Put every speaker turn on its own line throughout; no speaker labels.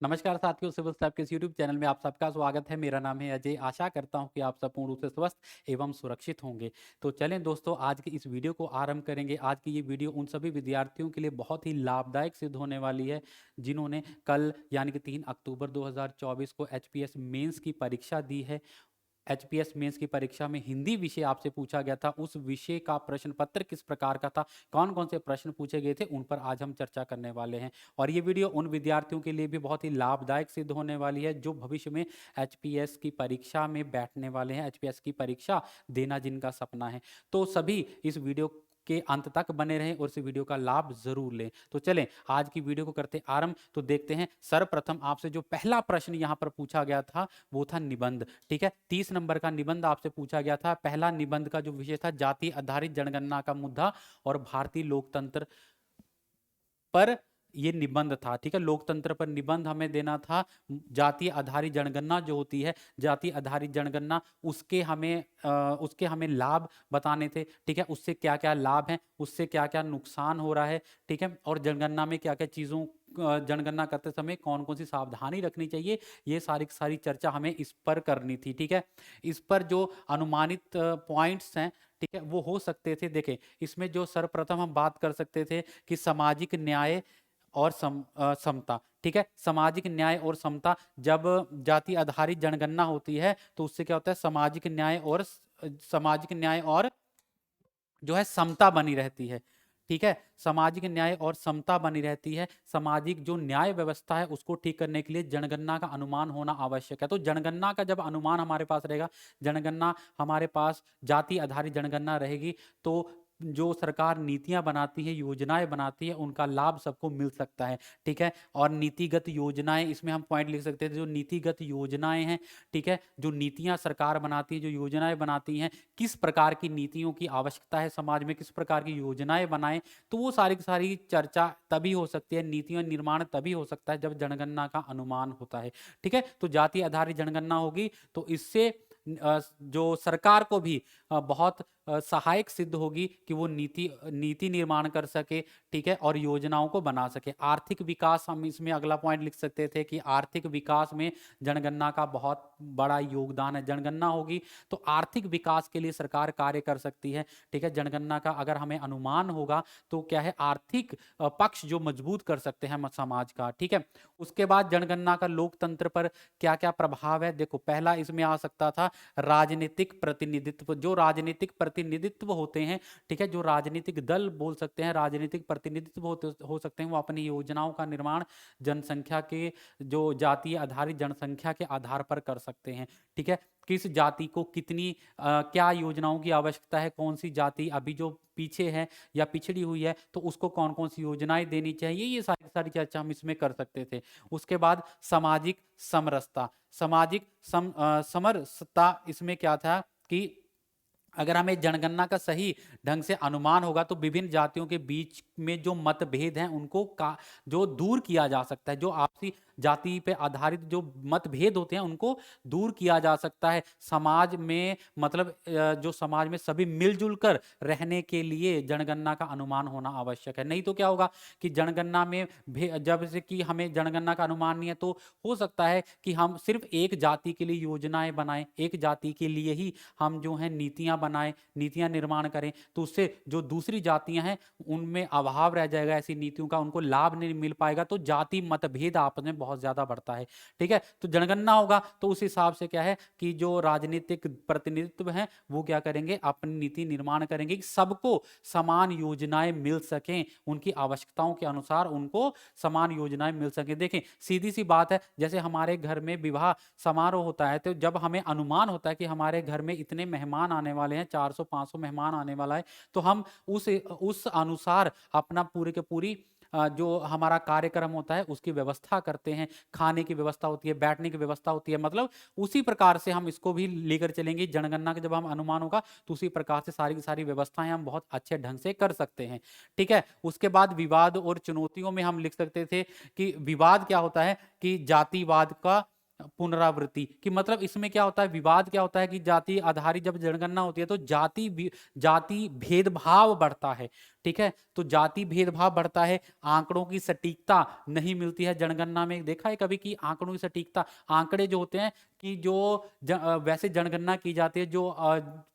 नमस्कार साथियों, civil step के इस यूट्यूब चैनल में आप सबका स्वागत है। मेरा नाम है अजय। आशा करता हूं कि आप सब पूर्ण रूप से स्वस्थ एवं सुरक्षित होंगे। तो चलें दोस्तों, आज की इस वीडियो को आरंभ करेंगे। आज की ये वीडियो उन सभी विद्यार्थियों के लिए बहुत ही लाभदायक सिद्ध होने वाली है जिन्होंने कल यानी कि 3 अक्टूबर 2024 को एचपीएस मेंस की परीक्षा दी है। एचपीएस मेंस की परीक्षा में हिंदी विषय आपसे पूछा गया था। उस विषय का प्रश्न पत्र किस प्रकार का था, कौन कौन से प्रश्न पूछे गए थे, उन पर आज हम चर्चा करने वाले हैं। और ये वीडियो उन विद्यार्थियों के लिए भी बहुत ही लाभदायक सिद्ध होने वाली है जो भविष्य में एचपीएस की परीक्षा में बैठने वाले हैं, एचपीएस की परीक्षा देना जिनका सपना है। तो सभी इस वीडियो के अंत तक बने रहें और इस वीडियो का लाभ जरूर लें। तो चलें आज की वीडियो को करते आरंभ। तो देखते हैं, सर्वप्रथम आपसे जो पहला प्रश्न यहाँ पर पूछा गया था वो था निबंध। ठीक है, 30 नंबर का निबंध आपसे पूछा गया था। पहला निबंध का जो विषय था जाति आधारित जनगणना का मुद्दा और भारतीय लोकतंत्र पर ये निबंध था। ठीक है, लोकतंत्र पर निबंध हमें देना था। जाति आधारित जनगणना जो होती है, जाति आधारित जनगणना, उसके हमें लाभ बताने थे। ठीक है, उससे क्या क्या लाभ हैं, उससे क्या क्या नुकसान हो रहा है। ठीक है, और जनगणना में क्या क्या चीज़ों जनगणना करते समय कौन कौन सी सावधानी रखनी चाहिए, ये सारी सारी चर्चा हमें इस पर करनी थी। ठीक है, इस पर जो अनुमानित पॉइंट्स हैं, ठीक है, वो हो सकते थे। देखें, इसमें जो सर्वप्रथम हम बात कर सकते थे कि सामाजिक न्याय और समता। ठीक है, सामाजिक न्याय और समता, जब जाति आधारित जनगणना होती है तो उससे क्या होता है, सामाजिक न्याय और जो है समता बनी रहती है। ठीक है, सामाजिक न्याय और समता बनी रहती है। सामाजिक जो न्याय व्यवस्था है उसको ठीक करने के लिए जनगणना का अनुमान होना आवश्यक है। तो जनगणना का जब अनुमान हमारे पास रहेगा, जनगणना हमारे पास जाति आधारित जनगणना रहेगी, तो जो सरकार नीतियां बनाती है, योजनाएं बनाती है, उनका लाभ सबको मिल सकता है। ठीक है, और नीतिगत योजनाएं, इसमें हम पॉइंट लिख सकते थे, जो नीतिगत योजनाएं हैं, ठीक है, जो नीतियां सरकार बनाती है, जो योजनाएं बनाती हैं, किस प्रकार की नीतियों की आवश्यकता है समाज में, किस प्रकार की योजनाएं बनाएं, तो वो सारी की सारी चर्चा तभी हो सकती है, नीतियों निर्माण तभी हो सकता है जब जनगणना का अनुमान होता है। ठीक है, तो जाति आधारित जनगणना होगी तो इससे जो सरकार को भी बहुत सहायक सिद्ध होगी कि वो नीति नीति निर्माण कर सके। ठीक है, और योजनाओं को बना सके। आर्थिक विकास, हम इसमें अगला पॉइंट लिख सकते थे कि आर्थिक विकास में जनगणना का बहुत बड़ा योगदान है। जनगणना होगी तो आर्थिक विकास के लिए सरकार कार्य कर सकती है। ठीक है, जनगणना का अगर हमें अनुमान होगा तो क्या है, आर्थिक पक्ष जो मजबूत कर सकते हैं समाज का। ठीक है, उसके बाद जनगणना का लोकतंत्र पर क्या क्या प्रभाव है। देखो, पहला इसमें आ सकता था राजनीतिक प्रतिनिधित्व। जो राजनीतिक प्रतिनिधित्व होते हैं, ठीक है, जो राजनीतिक दल बोल सकते हैं, राजनीतिक प्रतिनिधित्व हो सकते हैं, वो अपनी योजनाओं का निर्माण जनसंख्या के, जो जातीय आधारित जनसंख्या के आधार पर कर सकते हैं। ठीक है, किस जाति को कितनी क्या योजनाओं की आवश्यकता है, कौन सी जाति अभी जो पीछे है या पिछड़ी हुई है तो उसको कौन कौन सी योजनाएं देनी चाहिए, ये सारी सारी चर्चा हम इसमें कर सकते थे। उसके बाद सामाजिक समरसता, समरसता, इसमें क्या था कि अगर हमें जनगणना का सही ढंग से अनुमान होगा तो विभिन्न जातियों के बीच में जो मतभेद हैं उनको जो दूर किया जा सकता है। जो आपसी जाति पे आधारित जो मतभेद होते हैं उनको दूर किया जा सकता है। समाज में मतलब जो समाज में सभी मिलजुल कर रहने के लिए जनगणना का अनुमान होना आवश्यक है। नहीं तो क्या होगा कि जनगणना में जब से कि हमें जनगणना का अनुमान नहीं है तो हो सकता है कि हम सिर्फ एक जाति के लिए योजनाएं बनाएं, एक जाति के लिए ही हम जो है नीतियां बनाएं, नीतियां निर्माण करें, तो उससे जो दूसरी जातियां हैं उनमें अभाव रह जाएगा, ऐसी नीतियों का उनको लाभ नहीं मिल पाएगा, तो जाति मतभेद आपस में बहुत ज्यादा बढ़ता है। ठीक है, तो जनगणना होगा तो उस हिसाब से क्या है कि जो राजनीतिक प्रतिनिधित्व है वो क्या करेंगे, अपनी नीति निर्माण करेंगे कि सबको समान योजनाएं मिल सकें, उनकी आवश्यकताओं के अनुसार उनको समान योजनाएं मिल सकें। देखें, सीधी सी बात है, जैसे हमारे घर में विवाह समारोह होता है तो जब हमें अनुमान होता है कि हमारे घर में इतने मेहमान आने वाले हैं, 400-500 मेहमान आने वाला है, तो हम उस अनुसार अपना पूरे के पूरी जो हमारा कार्यक्रम होता है उसकी व्यवस्था करते हैं। खाने की व्यवस्था होती है, बैठने की व्यवस्था होती है, मतलब उसी प्रकार से हम इसको भी लेकर चलेंगे। जनगणना का जब हम अनुमान होगा तो उसी प्रकार से सारी की सारी व्यवस्थाएं हम बहुत अच्छे ढंग से कर सकते हैं। ठीक है, उसके बाद विवाद और चुनौतियों में हम लिख सकते थे कि विवाद क्या होता है कि जातिवाद का पुनरावृत्ति कि मतलब इसमें क्या होता है, विवाद क्या होता है कि जाति आधारित जब जनगणना होती है तो जाति भेदभाव बढ़ता है। ठीक है, तो जाति भेदभाव बढ़ता है, आंकड़ों की सटीकता नहीं मिलती है जनगणना में। देखा है कभी कि आंकड़ों की सटीकता, आंकड़े जो होते हैं कि जो वैसे जनगणना की जाती है जो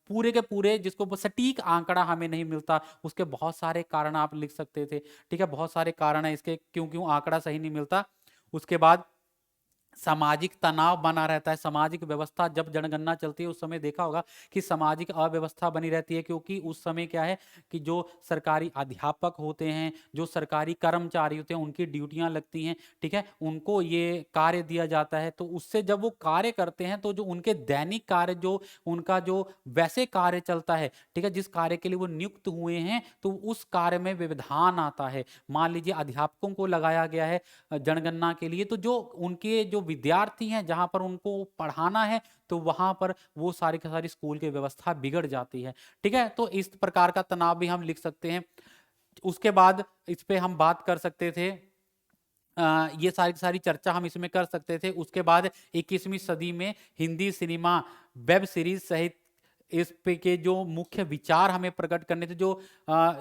पूरे के पूरे जिसको वो सटीक आंकड़ा हमें नहीं मिलता, उसके बहुत सारे कारण आप लिख सकते थे। ठीक है, बहुत सारे कारण है इसके क्यों क्यों आंकड़ा सही नहीं मिलता। उसके बाद सामाजिक तनाव बना रहता है, सामाजिक व्यवस्था जब जनगणना चलती है उस समय देखा होगा कि सामाजिक अव्यवस्था बनी रहती है, क्योंकि उस समय क्या है कि जो सरकारी अध्यापक होते हैं, जो सरकारी कर्मचारी होते हैं, उनकी ड्यूटियां लगती हैं। ठीक है, उनको ये कार्य दिया जाता है, तो उससे जब वो कार्य करते हैं तो जो उनके दैनिक कार्य, जो उनका जो वैसे कार्य चलता है, ठीक है, जिस कार्य के लिए वो नियुक्त हुए हैं, तो उस कार्य में व्यवधान आता है। मान लीजिए अध्यापकों को लगाया गया है जनगणना के लिए, तो जो उनके जो विद्यार्थी हैं जहां पर उनको पढ़ाना है, तो वहां पर वो सारी की सारी स्कूल की व्यवस्था बिगड़ जाती है। ठीक है, तो इस प्रकार का तनाव भी हम लिख सकते हैं। उसके बाद इस पे हम बात कर सकते थे, ये सारी की सारी चर्चा हम इसमें कर सकते थे। उसके बाद 21वीं सदी में हिंदी सिनेमा, वेब सीरीज सहित इस पे के जो मुख्य विचार हमें प्रकट करने थे, जो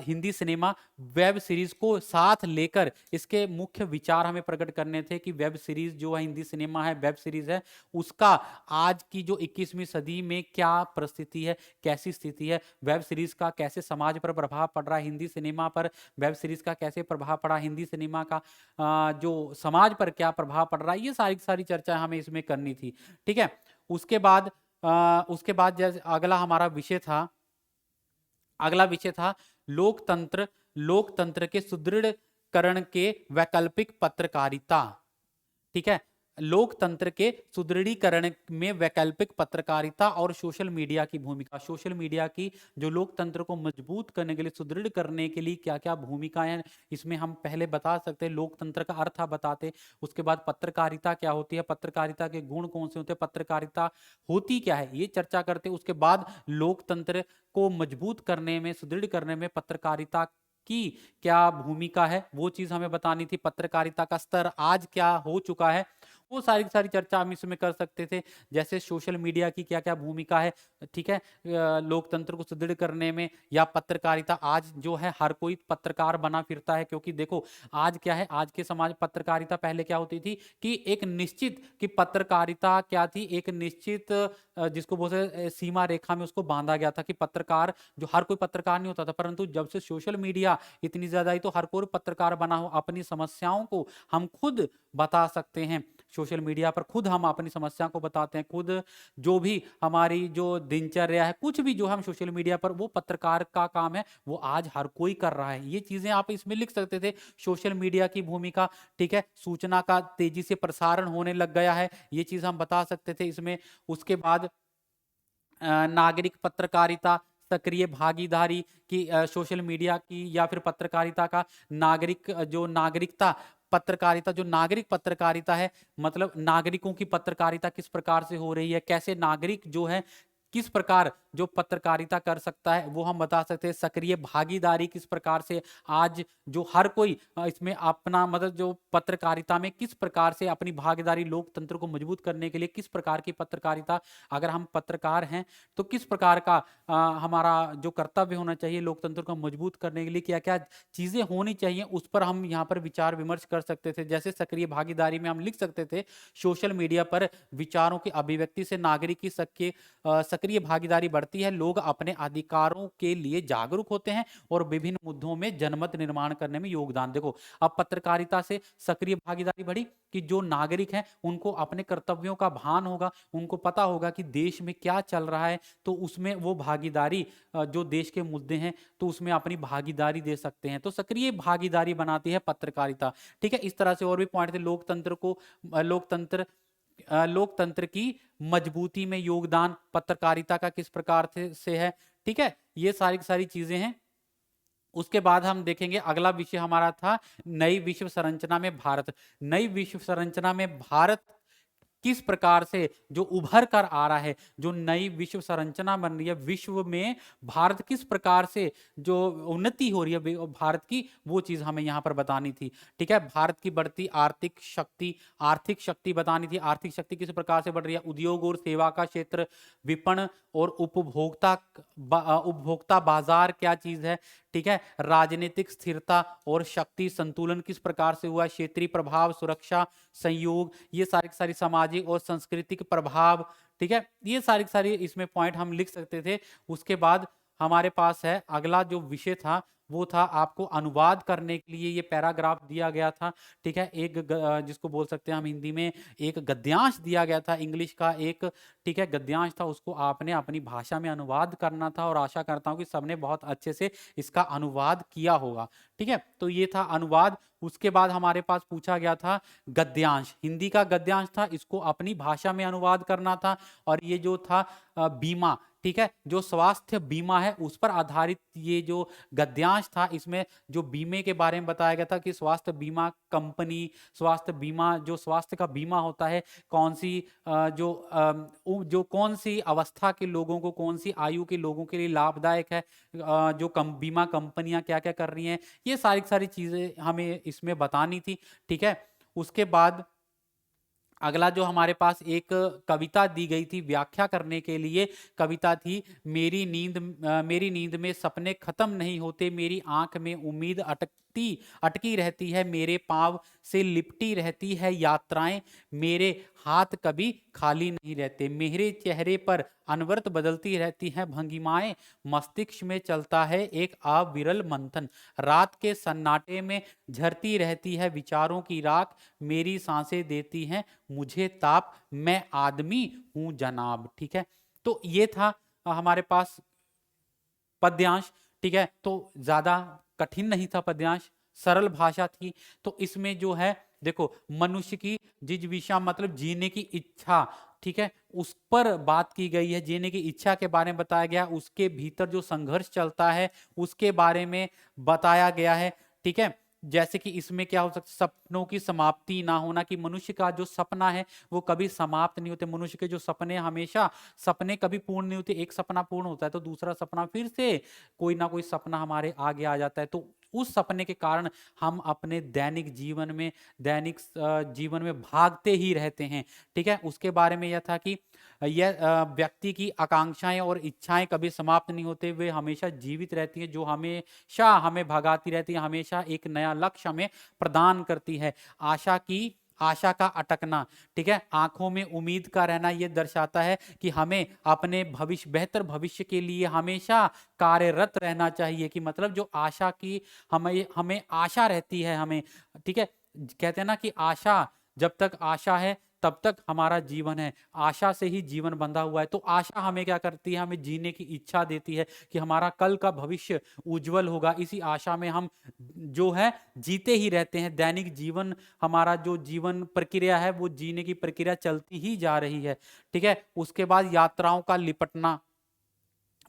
हिंदी सिनेमा वेब सीरीज को साथ लेकर इसके मुख्य विचार हमें प्रकट करने थे कि वेब सीरीज जो है, हिंदी सिनेमा है, वेब सीरीज है, उसका आज की जो 21वीं सदी में क्या परिस्थिति है, कैसी स्थिति है, वेब सीरीज का कैसे समाज पर प्रभाव पड़ रहा है, हिंदी सिनेमा पर वेब सीरीज का कैसे प्रभाव पड़ा, हिंदी सिनेमा का जो समाज पर क्या प्रभाव पड़ रहा है, ये सारी सारी चर्चा हमें इसमें करनी थी। ठीक है, उसके बाद जैसे अगला विषय था लोकतंत्र, लोकतंत्र के सुदृढ़ीकरण के वैकल्पिक पत्रकारिता। ठीक है, लोकतंत्र के सुदृढ़ीकरण में वैकल्पिक पत्रकारिता और सोशल मीडिया की भूमिका, सोशल मीडिया की जो लोकतंत्र को मजबूत करने के लिए, सुदृढ़ करने के लिए क्या क्या भूमिकाएं हैं, इसमें हम पहले बता सकते हैं, लोकतंत्र का अर्थ आप बताते। उसके बाद पत्रकारिता क्या होती है, पत्रकारिता के गुण कौन से होते हैं, पत्रकारिता होती क्या है, ये चर्चा करते। उसके बाद लोकतंत्र को मजबूत करने में, सुदृढ़ करने में पत्रकारिता की क्या भूमिका है, वो चीज हमें बतानी थी। पत्रकारिता का स्तर आज क्या हो चुका है, वो सारी की सारी चर्चा हम इसमें कर सकते थे। जैसे सोशल मीडिया की क्या क्या भूमिका है, ठीक है, लोकतंत्र को सुदृढ़ करने में, या पत्रकारिता आज जो है हर कोई पत्रकार बना फिरता है। क्योंकि देखो आज क्या है, आज के समाज पत्रकारिता पहले क्या होती थी कि एक निश्चित कि पत्रकारिता क्या थी, एक निश्चित जिसको बोलते सीमा रेखा में उसको बांधा गया था कि पत्रकार जो, हर कोई पत्रकार नहीं होता था। परंतु जब से सोशल मीडिया इतनी ज्यादा आई तो हर कोई पत्रकार बना हो, अपनी समस्याओं को हम खुद बता सकते हैं। सोशल मीडिया पर खुद हम अपनी समस्या को बताते हैं, खुद जो भी हमारी जो दिनचर्या है, कुछ भी जो हम सोशल मीडिया पर, वो पत्रकार का काम है, वो आज हर कोई कर रहा है। ये चीजें आप इसमें लिख सकते थे, सोशल मीडिया की भूमिका। ठीक है, सूचना का तेजी से प्रसारण होने लग गया है, ये चीज हम बता सकते थे इसमें। उसके बाद नागरिक पत्रकारिता, सक्रिय भागीदारी की, सोशल मीडिया की या फिर पत्रकारिता का नागरिक जो नागरिकता पत्रकारिता, जो नागरिक पत्रकारिता है, मतलब नागरिकों की पत्रकारिता किस प्रकार से हो रही है, कैसे नागरिक जो है किस प्रकार जो पत्रकारिता कर सकता है, वो हम बता सकते हैं। सक्रिय भागीदारी किस प्रकार से आज जो हर कोई इसमें अपना, मतलब जो पत्रकारिता में किस प्रकार से अपनी भागीदारी, लोकतंत्र को मजबूत करने के लिए किस प्रकार की पत्रकारिता, अगर हम पत्रकार हैं तो किस प्रकार का हमारा जो कर्तव्य होना चाहिए, लोकतंत्र को मजबूत करने के लिए क्या क्या चीजें होनी चाहिए, उस पर हम यहाँ पर विचार विमर्श कर सकते थे। जैसे सक्रिय भागीदारी में हम लिख सकते थे, सोशल मीडिया पर विचारों की अभिव्यक्ति से नागरिक की सक्रिय भागीदारी बढ़ती है, लोग अपने अधिकारों के लिए जागरूक होते हैं और विभिन्न मुद्दों में जनमत निर्माण करने में योगदान। देखो अब पत्रकारिता से सक्रिय भागीदारी बढ़ी कि जो नागरिक हैं उनको अपने कर्तव्यों का भान होगा, उनको पता होगा कि देश में क्या चल रहा है, तो उसमें वो भागीदारी, जो देश के मुद्दे हैं तो उसमें अपनी भागीदारी दे सकते हैं। तो सक्रिय भागीदारी बनाती है पत्रकारिता। ठीक है, इस तरह से और भी पॉइंट थे। लोकतंत्र की मजबूती में योगदान पत्रकारिता का किस प्रकार से है। ठीक है, ये सारी सारी चीजें हैं। उसके बाद हम देखेंगे, अगला विषय हमारा था नई विश्व संरचना में भारत। नई विश्व संरचना में भारत किस प्रकार से जो उभर कर आ रहा है, जो नई विश्व संरचना बन रही है, विश्व में भारत किस प्रकार से जो उन्नति हो रही है भारत की, वो चीज हमें यहाँ पर बतानी थी। ठीक है, भारत की बढ़ती आर्थिक शक्ति बतानी थी। आर्थिक शक्ति किस प्रकार से बढ़ रही है, उद्योग और सेवा का क्षेत्र, विपणन और उपभोक्ता बाजार क्या चीज है। ठीक है, राजनीतिक स्थिरता और शक्ति संतुलन किस प्रकार से हुआ, क्षेत्रीय प्रभाव, सुरक्षा, संयोग, ये सारी सामाजिक और सांस्कृतिक प्रभाव। ठीक है, ये सारी इसमें पॉइंट हम लिख सकते थे। उसके बाद हमारे पास है अगला जो विषय था, वो था आपको अनुवाद करने के लिए ये पैराग्राफ दिया गया था। ठीक है, जिसको बोल सकते हैं हम हिंदी में एक गद्यांश दिया गया था, इंग्लिश का एक, ठीक है, गद्यांश था, उसको आपने अपनी भाषा में अनुवाद करना था और आशा करता हूं कि सबने बहुत अच्छे से इसका अनुवाद किया होगा। ठीक है, तो ये था अनुवाद। उसके बाद हमारे पास पूछा गया था गद्यांश, हिंदी का गद्यांश था, इसको अपनी भाषा में अनुवाद करना था। और ये जो था बीमा, ठीक है, जो स्वास्थ्य बीमा है उस पर आधारित ये जो गद्यांश था, इसमें जो बीमे के बारे में बताया गया था कि स्वास्थ्य बीमा कंपनी, स्वास्थ्य बीमा, जो स्वास्थ्य का बीमा होता है, कौन सी जो कौन सी अवस्था के लोगों को, कौन सी आयु के लोगों के लिए लाभदायक है, जो बीमा कंपनियां क्या क्या कर रही हैं, ये सारी चीजें हमें इसमें बतानी थी। ठीक है, उसके बाद अगला जो हमारे पास एक कविता दी गई थी व्याख्या करने के लिए, कविता थी मेरी नींद में सपने खत्म नहीं होते, मेरी आंख में उम्मीद अटकी रहती है, मेरे पांव से लिपटी रहती है यात्राएं, मेरे हाथ कभी खाली नहीं रहते, मेरे चेहरे पर अनवरत बदलती रहती हैं भंगिमाएं, मस्तिष्क में चलता है एक अविरल मंथन, रात के सन्नाटे में झरती रहती है विचारों की राख, मेरी सांसें देती हैं मुझे ताप, मैं आदमी हूं जनाब। ठीक है, तो ये था हमारे पास पद्यांश। ठीक है, तो ज्यादा कठिन नहीं था पद्यांश, सरल भाषा थी। तो इसमें जो है देखो, मनुष्य की जिज्विषा मतलब जीने की इच्छा, ठीक है, उस पर बात की गई है, जीने की इच्छा के बारे में बताया गया, उसके भीतर जो संघर्ष चलता है उसके बारे में बताया गया है। ठीक है, जैसे कि इसमें क्या हो सकता, सपनों की समाप्ति ना होना, कि मनुष्य का जो सपना है वो कभी समाप्त नहीं होते, मनुष्य के जो सपने हमेशा, सपने कभी पूर्ण नहीं होते, एक सपना पूर्ण होता है तो दूसरा सपना फिर से कोई ना कोई सपना हमारे आगे आ जाता है, तो उस सपने के कारण हम अपने दैनिक जीवन में भागते ही रहते हैं। ठीक है, उसके बारे में यह था कि यह व्यक्ति की आकांक्षाएं और इच्छाएं कभी समाप्त नहीं होते, वे हमेशा जीवित रहती हैं, जो हमेशा हमें भगाती रहती है, हमेशा एक नया लक्ष्य हमें प्रदान करती है। आशा का अटकना, ठीक है, आंखों में उम्मीद का रहना, यह दर्शाता है कि हमें अपने बेहतर भविष्य के लिए हमेशा कार्यरत रहना चाहिए, कि मतलब जो आशा की हमें आशा रहती है हमें, ठीक है, कहते हैं ना कि आशा, जब तक आशा है तब तक हमारा जीवन है, आशा से ही जीवन बंधा हुआ है। तो आशा हमें क्या करती है, हमें जीने की इच्छा देती है कि हमारा कल का भविष्य उज्जवल होगा, इसी आशा में हम जो है जीते ही रहते हैं, दैनिक जीवन, हमारा जो जीवन प्रक्रिया है वो जीने की प्रक्रिया चलती ही जा रही है। ठीक है, उसके बाद यात्राओं का लिपटना,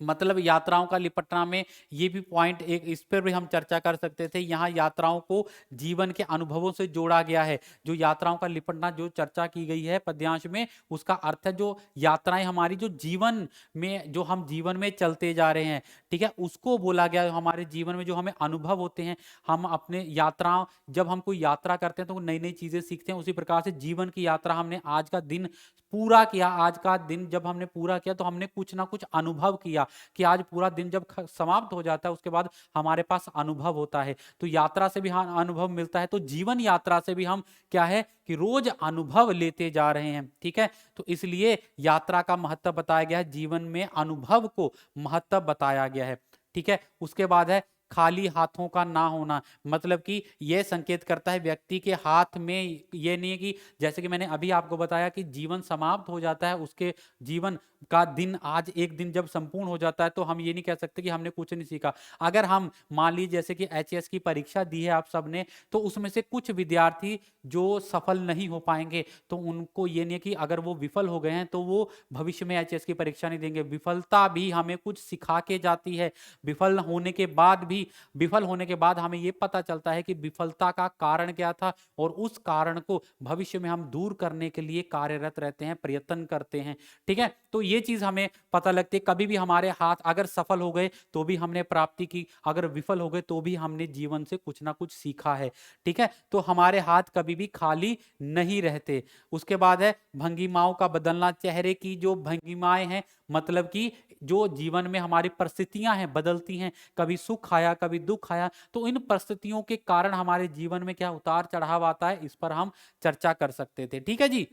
मतलब यात्राओं का लिपटना में ये भी पॉइंट एक, इस पर भी हम चर्चा कर सकते थे। यहाँ यात्राओं को जीवन के अनुभवों से जोड़ा गया है, जो यात्राओं का लिपटना जो चर्चा की गई है पद्यांश में, उसका अर्थ है जो यात्राएं हमारी जो जीवन में, जो हम जीवन में चलते जा रहे हैं, ठीक है, उसको बोला गया, हमारे जीवन में जो हमें अनुभव होते हैं, हम अपने यात्राओं, जब हम कोई यात्रा करते हैं तो नई नई चीजें सीखते हैं, उसी प्रकार से जीवन की यात्रा हमने आज का दिन पूरा किया, आज का दिन जब हमने पूरा किया तो हमने कुछ ना कुछ अनुभव किया, कि आज पूरा दिन जब समाप्त हो जाता है उसके बाद हमारे पास अनुभव होता है, तो यात्रा से भी अनुभव मिलता है, तो जीवन यात्रा से भी हम क्या है कि रोज अनुभव लेते जा रहे हैं। ठीक है, तो इसलिए यात्रा का महत्व बताया गया है, जीवन में अनुभव को महत्व बताया गया है। ठीक है, उसके बाद है खाली हाथों का ना होना, मतलब कि यह संकेत करता है व्यक्ति के हाथ में, यह नहीं है कि जैसे कि मैंने अभी आपको बताया कि जीवन समाप्त हो जाता है, उसके जीवन का दिन, आज एक दिन जब संपूर्ण हो जाता है तो हम ये नहीं कह सकते कि हमने कुछ नहीं सीखा। अगर हम मान लीजिए जैसे कि एचएस की परीक्षा दी है आप सबने, तो उसमें से कुछ विद्यार्थी जो सफल नहीं हो पाएंगे, तो उनको ये नहीं है कि अगर वो विफल हो गए हैं तो वो भविष्य में एचएस की परीक्षा नहीं देंगे। विफलता भी हमें कुछ सिखा के जाती है, विफल होने के बाद भी ही विफल होने के बाद हमें ये पता चलता है कि विफलता का कारण क्या था, और उस कारण को भविष्य में हम दूर करने के लिए कार्यरत रहते हैं, प्रयत्न करते हैं। ठीक है, तो ये चीज हमें पता लगती है। कभी भी हमारे हाथ अगर सफल हो गए तो भी हमने प्राप्ति की, अगर विफल हो गए तो भी हमने जीवन से कुछ ना कुछ सीखा है। ठीक है, तो हमारे हाथ कभी भी खाली नहीं रहते। उसके बाद है भंगिमाओं का बदलना। चेहरे की जो भंगिमाएं हैं, मतलब कि जो जीवन में हमारी परिस्थितियां हैं बदलती हैं, कभी सुख आया कभी दुख आया, तो इन परिस्थितियों के कारण हमारे जीवन में क्या उतार चढ़ाव आता है, इस पर हम चर्चा कर सकते थे। ठीक है जी।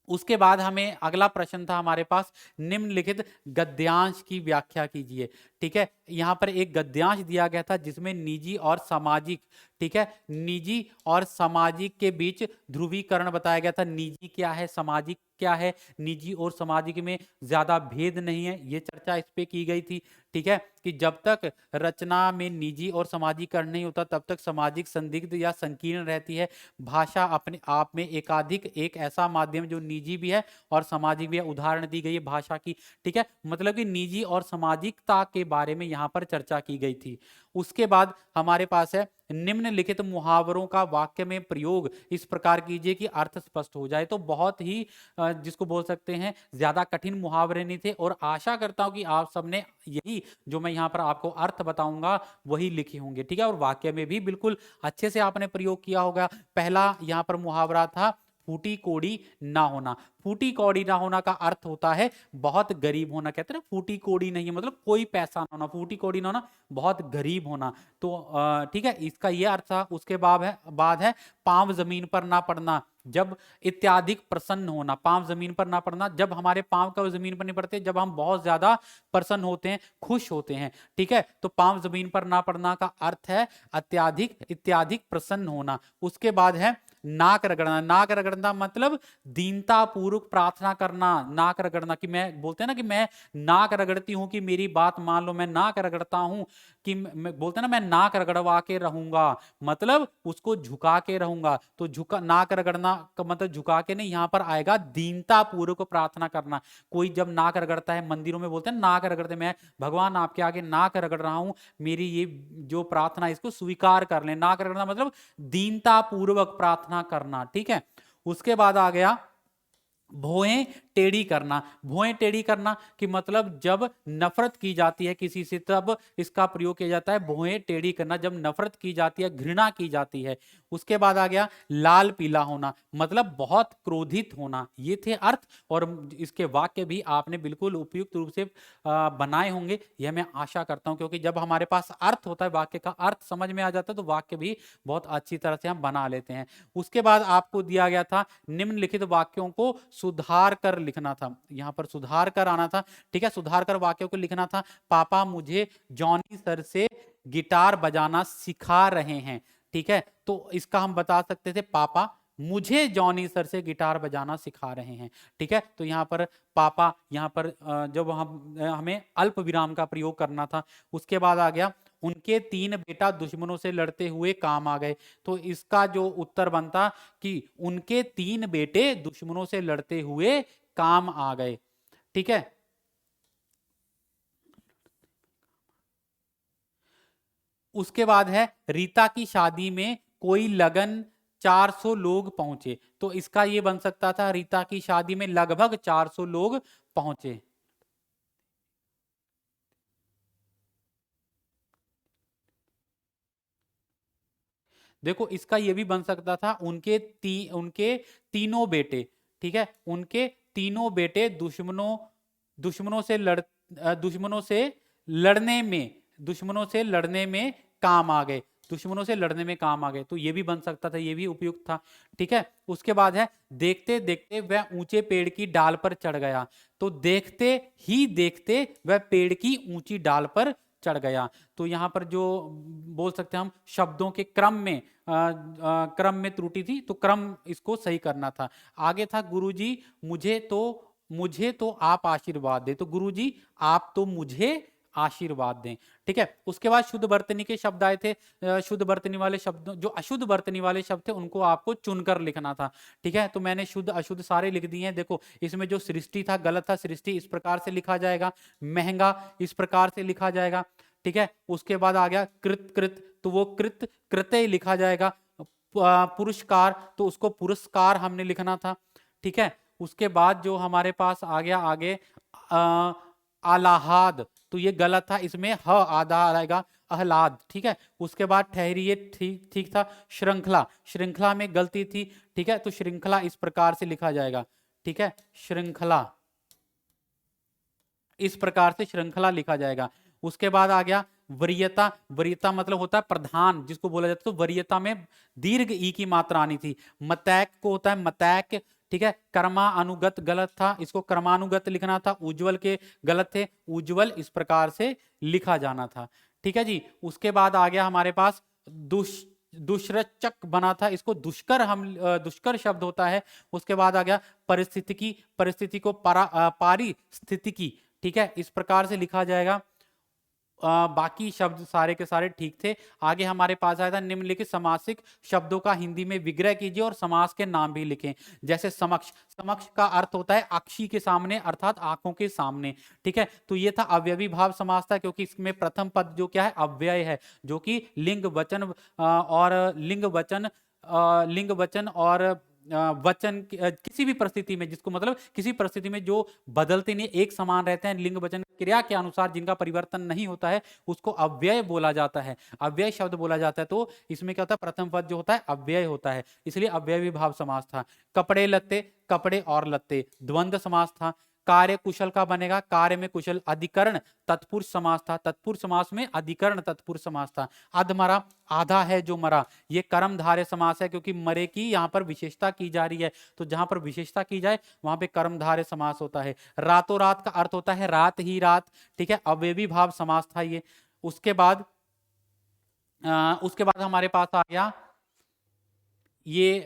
उसके बाद हमें अगला प्रश्न था हमारे पास, निम्नलिखित गद्यांश की व्याख्या कीजिए। ठीक है, यहां पर एक गद्यांश दिया गया था जिसमें निजी और सामाजिक, ठीक है, निजी और सामाजिक के बीच ध्रुवीकरण बताया गया था। निजी क्या है, सामाजिक क्या है, निजी और सामाजिक में ज्यादा भेद नहीं है, ये चर्चा इस पे की गई थी। ठीक है, कि जब तक रचना में निजी और सामाजिकरण नहीं होता तब तक सामाजिक संदिग्ध या संकीर्ण रहती है। भाषा अपने आप में एकाधिक एक ऐसा माध्यम जो निजी भी है और सामाजिक भी है। उदाहरण दी गई है भाषा की। ठीक है, मतलब कि निजी और सामाजिकता के बारे में यहां पर चर्चा की गई थी। उसके बाद हमारे पास है, निम्नलिखित मुहावरों का वाक्य में प्रयोग इस प्रकार कीजिए कि अर्थ स्पष्ट हो जाए। तो बहुत ही जिसको बोल सकते हैं ज्यादा कठिन मुहावरे नहीं थे, और आशा करता हूं कि आप सबने यही जो मैं यहां पर आपको अर्थ बताऊंगा वही लिखे होंगे। ठीक है, और वाक्य में भी बिल्कुल अच्छे से आपने प्रयोग किया होगा। पहला यहां पर मुहावरा था फूटी कोड़ी ना होना। फूटी कौड़ी ना होना का अर्थ होता है बहुत गरीब होना। कहते हैं ना फूटी कोड़ी नहीं है मतलब कोई पैसा ना होना, फूटी कोड़ी ना होना बहुत गरीब होना। तो ठीक है, इसका ये अर्थ था। उसके बाद है पांव जमीन पर ना पड़ना जब इत्याधिक प्रसन्न होना। पांव जमीन पर ना पड़ना जब हमारे पांव का जमीन पर नहीं पड़ते, जब हम बहुत ज्यादा प्रसन्न होते हैं, खुश होते हैं। ठीक है, तो पांव जमीन पर ना पड़ना का अर्थ है इत्याधिक प्रसन्न होना। उसके बाद है नाक रगड़ना। नाक रगड़ना मतलब दीनता पूर्वक प्रार्थना करना। नाक रगड़ना कि मैं बोलते हैं ना कि मैं नाक रगड़ती हूं कि मेरी बात मान लो, मैं नाक रगड़ता हूं कि मैं बोलते हैं ना मैं नाक रगड़वा के रहूंगा, मतलब उसको झुका के रहूंगा। तो झुका, नाक रगड़ना का मतलब झुका के नहीं, यहां पर आएगा दीनता पूर्वक प्रार्थना करना। कोई जब नाक रगड़ता है, मंदिरों में बोलते हैं नाक रगड़ते, मैं भगवान आपके आगे नाक रगड़ रहा हूं, मेरी ये जो प्रार्थना इसको स्वीकार कर लें। नाक रगड़ना मतलब दीनता पूर्वक प्रार्थना करना। ठीक है, उसके बाद आ गया भौहें टेढ़ी करना। भौहें टेढ़ी करना कि मतलब जब नफरत की जाती है किसी से तब इसका प्रयोग किया जाता है भौहें टेढ़ी करना, जब नफरत की जाती है, घृणा की जाती है। उसके बाद आ गया लाल पीला होना, मतलब बहुत क्रोधित होना। ये थे अर्थ, और इसके वाक्य भी आपने बिल्कुल उपयुक्त रूप से बनाए होंगे, यह मैं आशा करता हूं, क्योंकि जब हमारे पास अर्थ होता है, वाक्य का अर्थ समझ में आ जाता है, तो वाक्य भी बहुत अच्छी तरह से हम बना लेते हैं। उसके बाद आपको दिया गया था निम्नलिखित वाक्यों को सुधार कर लिखना था। यहां पर सुधार कर आना था। ठीक है, सुधार कर वाक्यों को लिखना था। पापा मुझे जॉनी सर से गिटार बजाना सिखा रहे हैं। ठीक है, तो इसका हम बता सकते थे पापा मुझे जॉनी सर से गिटार बजाना सिखा रहे हैं। ठीक है, तो यहां पर पापा, यहां पर जब हमें अल्प विराम का प्रयोग करना था। उसके बाद आ गया उनके 3 बेटा दुश्मनों से लड़ते हुए काम आ गए। तो इसका जो उत्तर बनता कि उनके 3 बेटे दुश्मनों से लड़ते हुए काम आ गए। ठीक है, उसके बाद है रीता की शादी में कोई लगन 400 लोग पहुंचे। तो इसका ये बन सकता था रीता की शादी में लगभग 400 लोग पहुंचे। देखो इसका ये भी बन सकता था उनके तीनों बेटे। ठीक है, उनके तीनों बेटे दुश्मनों से लड़ने में दुश्मनों से लड़ने में काम आ गए। दुश्मनों से लड़ने में काम आ गए, तो ये भी बन सकता था, ये भी उपयुक्त था। ठीक है, उसके बाद है देखते देखते वह ऊंचे पेड़ की डाल पर चढ़ गया। तो देखते ही देखते वह पेड़ की ऊंची डाल पर चढ़ गया। तो यहां पर जो बोल सकते हैं हम शब्दों के क्रम में त्रुटि थी, तो क्रम इसको सही करना था। आगे था गुरुजी मुझे तो आप आशीर्वाद दें। तो गुरुजी आप तो मुझे आशीर्वाद दें। ठीक है, उसके बाद शुद्ध वर्तनी के शब्द आए थे। शुद्ध वर्तनी वाले शब्द, जो अशुद्ध वर्तनी वाले शब्द थे उनको आपको चुनकर लिखना था। ठीक है, तो मैंने शुद्ध अशुद्ध सारे लिख दिए हैं। देखो इसमें जो सृष्टि था गलत था, सृष्टि इस प्रकार से लिखा जाएगा। महंगा इस प्रकार से लिखा जाएगा। ठीक है। उसके बाद आ गया कृत कृत, तो वो कृत कृत्य लिखा जाएगा। पुरस्कार, तो उसको पुरस्कार हमने लिखना था, ठीक है। उसके बाद जो हमारे पास आ गया आगे आलाहाद, तो ये गलत था, इसमें ह आधा आएगा आह्लाद, ठीक है। उसके बाद ठहरिए, ठीक ठीक था। श्रृंखला, श्रृंखला में गलती थी, ठीक है, तो श्रृंखला इस प्रकार से लिखा जाएगा, ठीक है। श्रृंखला इस प्रकार से श्रृंखला लिखा जाएगा। उसके बाद आ गया वरीयता, वरीयता मतलब होता है प्रधान, जिसको बोला जाता है, तो वरीयता में दीर्घ ई की मात्रा आनी थी। मतैक को होता है मतैक, ठीक है। कर्मा अनुगत गलत था, इसको कर्मानुगत लिखना था। उज्जवल के गलत थे, उज्जवल इस प्रकार से लिखा जाना था, ठीक है जी। उसके बाद आ गया हमारे पास दुष्रचक बना था, इसको दुष्कर हम दुष्कर शब्द होता है। उसके बाद आ गया परिस्थितिकी, परिस्थिति को पारिस्थितिकी, ठीक है, इस प्रकार से लिखा जाएगा। बाकी शब्द सारे के सारे ठीक थे। आगे हमारे पास आया था निम्नलिखित समासिक शब्दों का हिंदी में विग्रह कीजिए और समास के नाम भी लिखें। जैसे समक्ष, समक्ष का अर्थ होता है अक्षी के सामने, अर्थात आंखों के सामने, ठीक है। तो ये था अव्ययी भाव समास था, क्योंकि इसमें प्रथम पद जो क्या है अव्यय है, जो कि लिंग वचन और लिंग वचन और वचन किसी भी परिस्थिति में, जिसको मतलब किसी परिस्थिति में जो बदलते नहीं, एक समान रहते हैं, लिंग वचन क्रिया के अनुसार जिनका परिवर्तन नहीं होता है, उसको अव्यय बोला जाता है, अव्यय शब्द बोला जाता है। तो इसमें क्या होता है, प्रथम पद जो होता है अव्यय होता है, इसलिए अव्ययी भाव समास था। कपड़े लत्ते, कपड़े और लत्ते द्वंद्व समास था। कार्य कुशल का बनेगा, कार्य में कुशल। अधिकरण तत्पुरुष समास था, तत्पुरुष समास में अधिकरण तत्पुरुष समास था। अधमरा, आधा है जो मरा, ये कर्मधारय समास है, क्योंकि मरे की यहाँ पर विशेषता की जा रही है, तो जहां पर विशेषता की जाए वहां पे कर्मधारय समास होता है। रातों रात का अर्थ होता है रात ही रात, ठीक है, अव्ययी भाव समास था ये। उसके बाद हमारे पास आ गया ये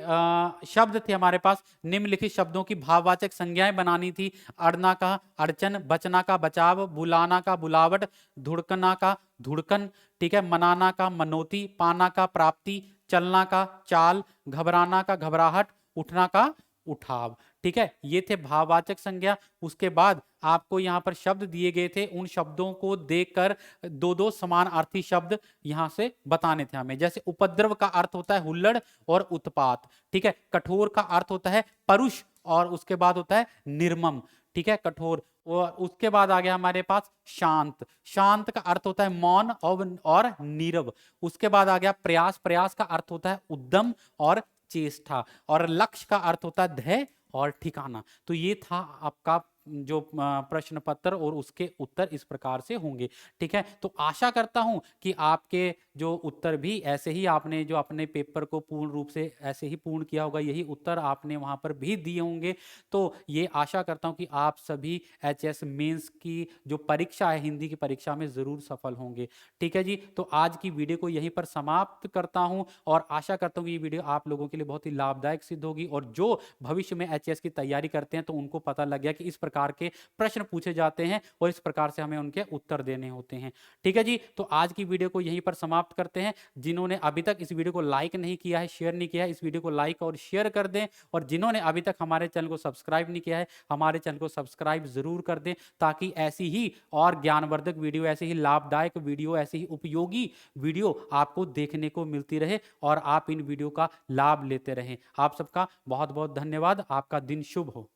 शब्द थे हमारे पास, निम्नलिखित शब्दों की भाववाचक संज्ञाएं बनानी थी। अड़ना का अड़चन, बचना का बचाव, बुलाना का बुलावट, धुड़कना का धुड़कन, ठीक है, मनाना का मनोती, पाना का प्राप्ति, चलना का चाल, घबराना का घबराहट, उठना का उठाव, ठीक है। ये थे भाववाचक संज्ञा। उसके बाद आपको यहाँ पर शब्द दिए गए थे, उन शब्दों को देखकर दो दो समान अर्थी शब्द यहां से बताने थे हमें। जैसे उपद्रव का अर्थ होता है हुल्लड़ और उत्पात, ठीक है। कठोर का अर्थ होता है परुष, और उसके बाद होता है निर्मम, ठीक है, कठोर। और उसके बाद आ गया हमारे पास शांत, शांत का अर्थ होता है मौन और नीरव। उसके बाद आ गया प्रयास, प्रयास का अर्थ होता है उद्यम और चेष्टा, और लक्ष्य का अर्थ होता है ध्येय और ठिकाना। तो ये था आपका जो प्रश्न पत्र, और उसके उत्तर इस प्रकार से होंगे, ठीक है। तो आशा करता हूं कि आपके जो उत्तर भी ऐसे ही, आपने जो अपने पेपर को पूर्ण रूप से ऐसे ही पूर्ण किया होगा, यही उत्तर आपने वहां पर भी दिए होंगे। तो ये आशा करता हूं कि आप सभी एचएस मेंस की जो परीक्षा है, हिंदी की परीक्षा में जरूर सफल होंगे, ठीक है जी। तो आज की वीडियो को यहीं पर समाप्त करता हूं, और आशा करता हूं कि ये वीडियो आप लोगों के लिए बहुत ही लाभदायक सिद्ध होगी, और जो भविष्य में एचएस की तैयारी करते हैं तो उनको पता लग गया कि इस प्रकार के प्रश्न पूछे जाते हैं और इस प्रकार से हमें उनके उत्तर देने होते हैं, ठीक है जी। तो आज की वीडियो को यहीं पर समाप्त करते हैं। जिन्होंने अभी तक इस वीडियो को लाइक नहीं किया है, शेयर नहीं किया है, इस वीडियो को लाइक और शेयर कर दें, और जिन्होंने अभी तक हमारे चैनल को सब्सक्राइब नहीं किया है, हमारे चैनल को सब्सक्राइब जरूर कर दें, ताकि ऐसी ही और ज्ञानवर्धक वीडियो, ऐसे ही लाभदायक वीडियो, ऐसे ही उपयोगी वीडियो आपको देखने को मिलती रहे, और आप इन वीडियो का लाभ लेते रहें। आप सबका बहुत बहुत धन्यवाद। आपका दिन शुभ हो।